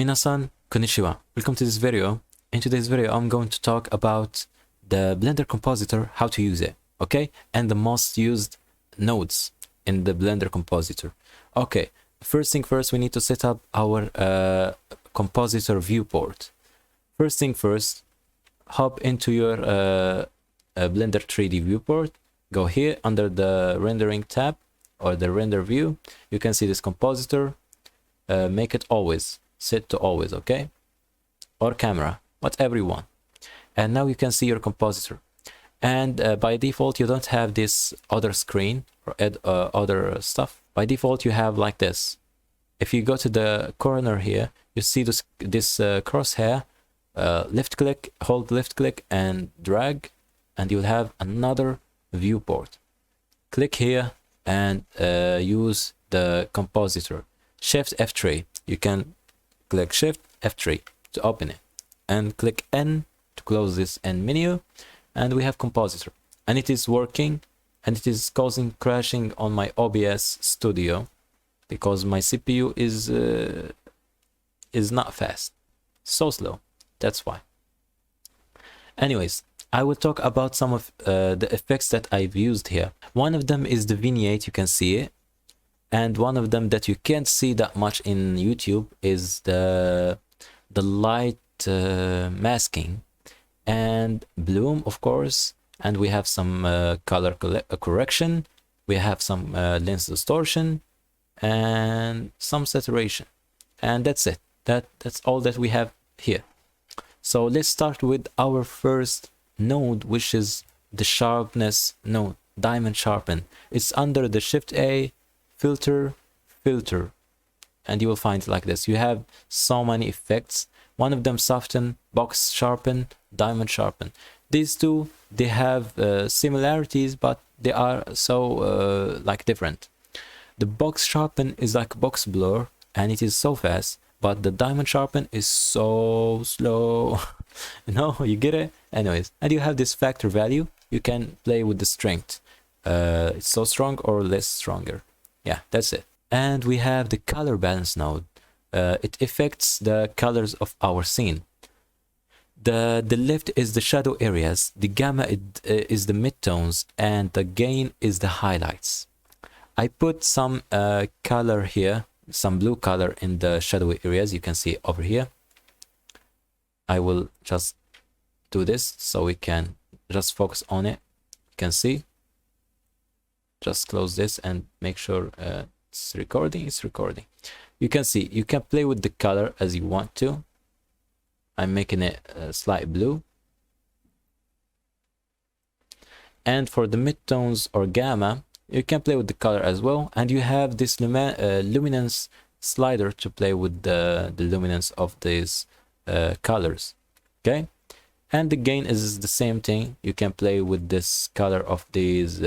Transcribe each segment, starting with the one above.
Minasan, konnichiwa. Welcome to this video. In today's video, I'm going to talk about the Blender Compositor, how to use it, okay? And the most used nodes in the Blender Compositor. Okay, first thing first, we need to set up our compositor viewport. First thing first, hop into your Blender 3D viewport. Go here under the rendering tab or the render view. You can see this compositor. Make it always, set to always, okay? Or camera, whatever you want. And now you can see your compositor. And by default, you don't have this other screen or add other stuff. By default, you have like this. If you go to the corner here, you see this crosshair. Left click, hold left click and drag, and you'll have another viewport. Click here and use the compositor. Shift F3. You can click Shift F3 to open it, and click N to close this N menu, and we have compositor, and it is working, and it is causing crashing on my OBS studio because my CPU is not fast, so slow. That's why. Anyways, I will talk about some of the effects that I've used here. One of them is the vignette, you can see it. And one of them that you can't see that much in YouTube is the light masking and bloom, of course. And we have some color correction. We have some lens distortion and some saturation. And that's it. That's all that we have here. So let's start with our first node, which is the sharpness node, diamond sharpen. It's under the Shift A, filter, and you will find it like this. You have so many effects. One of them soften, box sharpen, diamond sharpen. These two, they have similarities, but they are so like different. The box sharpen is like box blur, and it is so fast, but the diamond sharpen is so slow. You know, you get it? Anyways, and you have this factor value. You can play with the strength. It's so strong or less stronger. Yeah, that's it. And we have the color balance node. It affects the colors of our scene. The left is the shadow areas, the gamma is the midtones, and the gain is the highlights. I put some color here, some blue color in the shadow areas. You can see over here. I will just do this so we can just focus on it. You can see. Just close this and make sure it's recording. It's recording. You can see, you can play with the color as you want to. I'm making it slight blue. And for the midtones or gamma, you can play with the color as well. And you have this luminance slider to play with the luminance of these colors. Okay. And the gain is the same thing. You can play with this color of these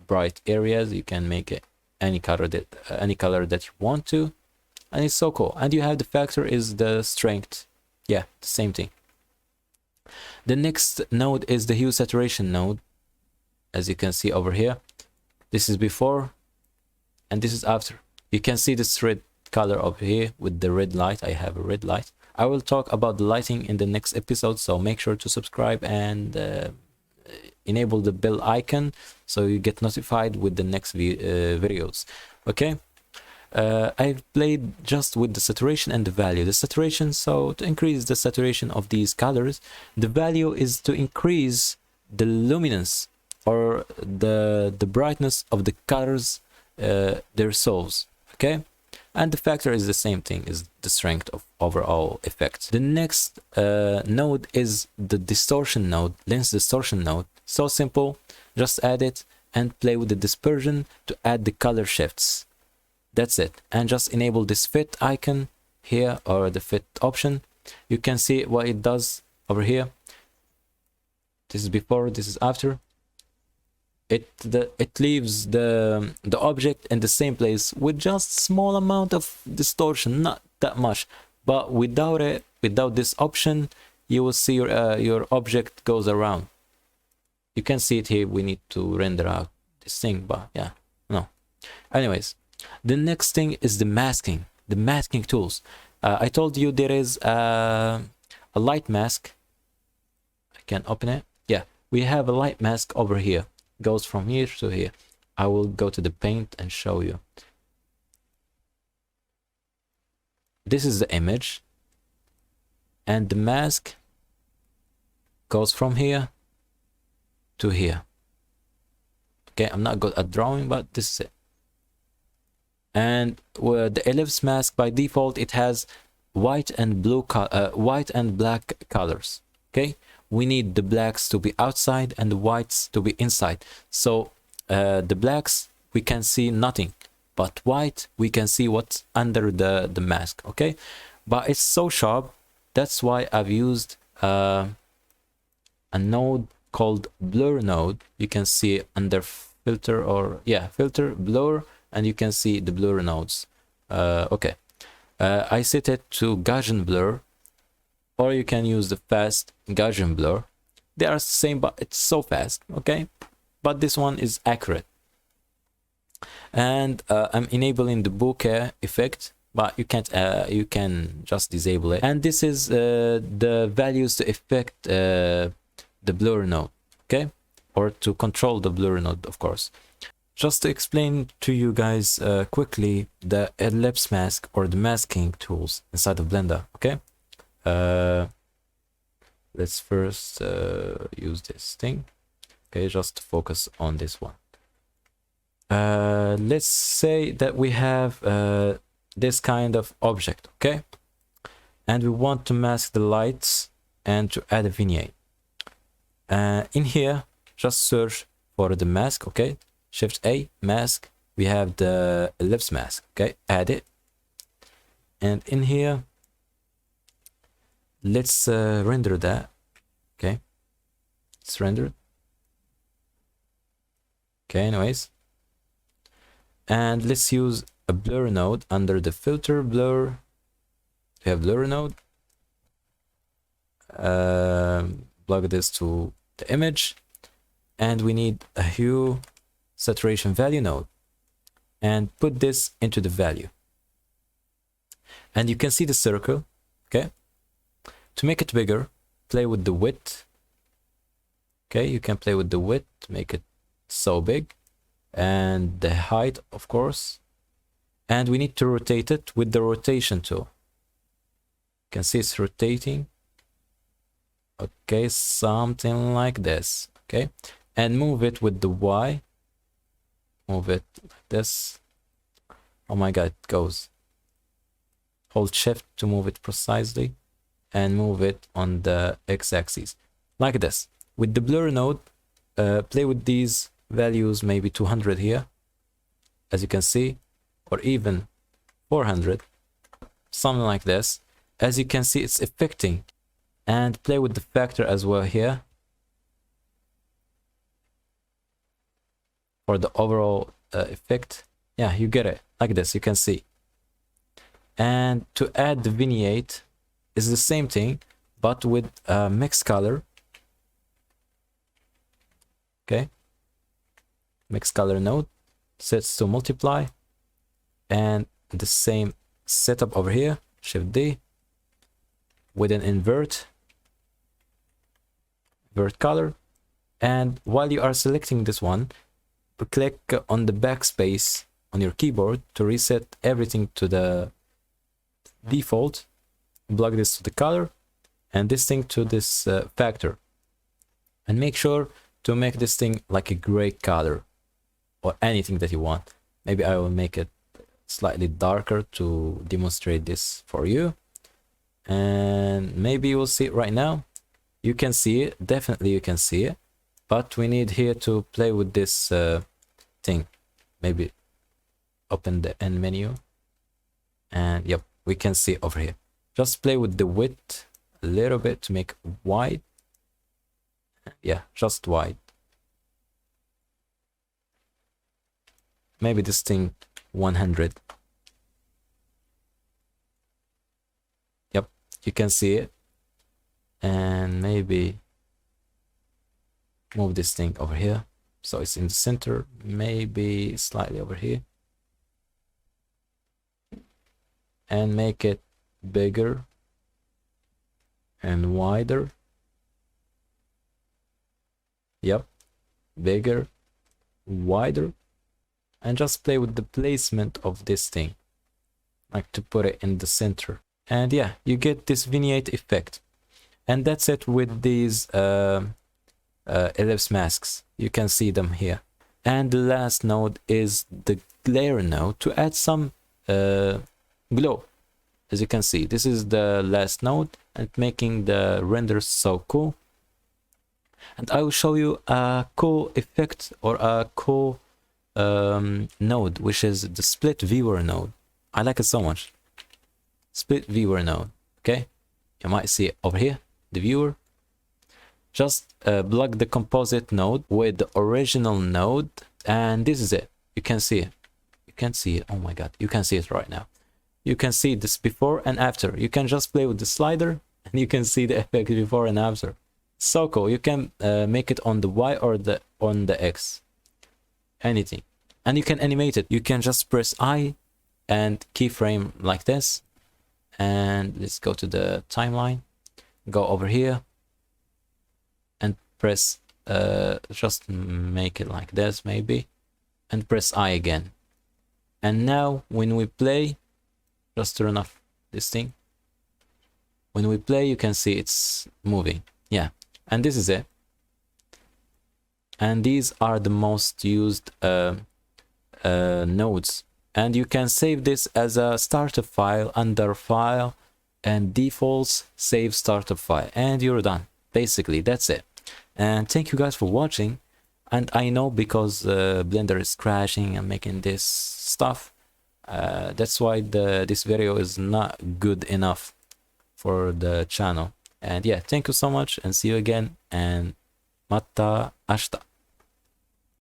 bright areas. You can make it any color that you want to, and it's so cool. And you have the factor is the strength. Yeah, the same thing. The next node is the hue saturation node. As you can see over here, this is before, and this is after. You can see this red color over here with the red light. I have a red light. I will talk about the lighting in the next episode, so make sure to subscribe and enable the bell icon so you get notified with the next videos. Okay, I've played just with the saturation and the value. The saturation, so to increase the saturation of these colors, the value is to increase the luminance or the brightness of the colors, their souls. Okay. And the factor is the same thing, is the strength of overall effect. The next node is the distortion node, lens distortion node. So simple, just add it and play with the dispersion to add the color shifts. That's it. And just enable this fit icon here or the fit option. You can see what it does over here. This is before, this is after. It leaves the object in the same place with just small amount of distortion, not that much. But without it, without this option, you will see your object goes around. You can see it here. We need to render out this thing, but yeah, no. Anyways, the next thing is the masking tools. I told you there is a light mask. I can open it. Yeah, we have a light mask over here. Goes from here to here. I will go to the paint and show you. This is the image, and the mask goes from here to here. Okay, I'm not good at drawing, but this is it. And the ellipse mask by default, it has white and black colors. Okay, we need the blacks to be outside and the whites to be inside. So the blacks, we can see nothing, but white, we can see what's under the mask. Okay, but it's so sharp, that's why I've used a node called blur node. You can see it under filter, or yeah, filter, blur, and you can see the blur nodes. Okay, I set it to Gaussian blur, or you can use the fast Gaussian blur. They are the same, but it's so fast. Okay, but this one is accurate. And I'm enabling the bokeh effect, but you can't. You can just disable it. And this is the values to affect the blur node. Okay, or to control the blur node, of course. Just to explain to you guys quickly the ellipse mask or the masking tools inside of Blender. Okay, let's first use this thing. Okay, just to focus on this one. Let's say that we have this kind of object, okay, and we want to mask the lights and to add a vignette. In here, just search for the mask. Okay, Shift A, mask. We have the ellipse mask. Okay, add it. And in here, let's render that. Okay, it's rendered. Okay, anyways, and let's use a blur node under the filter blur. We have blur node. Plug this to the image, and we need a hue saturation value node, and put this into the value. And you can see the circle. Okay, to make it bigger, play with the width. Okay, you can play with the width, make it so big, and the height, of course. And we need to rotate it with the rotation tool. You can see it's rotating. Okay, something like this. Okay, and move it with the Y. Move it like this. Oh my god, it goes. Hold shift to move it precisely, and move it on the x-axis like this. With the blur node, play with these values, maybe 200 here, as you can see, or even 400, something like this. As you can see, it's affecting. And play with the factor as well here for the overall effect. Yeah, you get it like this, you can see. And to add the vignette is the same thing, but with mix color. Okay, mix color node sets to multiply, and the same setup over here, Shift D, with an invert color. And while you are selecting this one, click on the backspace on your keyboard to reset everything to the default. Plug this to the color and this thing to this factor, and make sure to make this thing like a gray color or anything that you want. Maybe I will make it slightly darker to demonstrate this for you, and maybe you will see it right now. You can see it, definitely you can see it, but we need here to play with this thing. Maybe open the end menu, and yep, we can see over here. Just play with the width a little bit to make wide. Yeah, just wide. Maybe this thing 100. Yep, you can see it. And maybe move this thing over here so it's in the center, maybe slightly over here, and make it bigger and wider. Yep, bigger, wider, and just play with the placement of this thing, like to put it in the center. And yeah, you get this vignette effect. And that's it with these ellipse masks. You can see them here. And the last node is the glare node to add some glow. As you can see, this is the last node and making the render so cool. And I will show you a cool effect or a cool node, which is the split viewer node. I like it so much. Split viewer node. Okay, you might see it over here, the viewer. Just plug the composite node with the original node, and this is it. You can see it. You can see it. Oh my god, you can see it right now. You can see this before and after. You can just play with the slider and you can see the effect before and after. So cool. You can make it on the Y or on the X, anything, and you can animate it. You can just press I and keyframe like this, and let's go to the timeline, go over here and press just make it like this maybe, and press I again. And now when we play, just turn off this thing. When we play, you can see it's moving. Yeah, and this is it. And these are the most used nodes. And you can save this as a starter file under file and defaults, save starter file, and you're done. Basically, that's it. And thank you guys for watching. And I know because Blender is crashing and making this stuff, that's why this video is not good enough for the channel. And yeah, thank you so much and see you again, and mata ashta.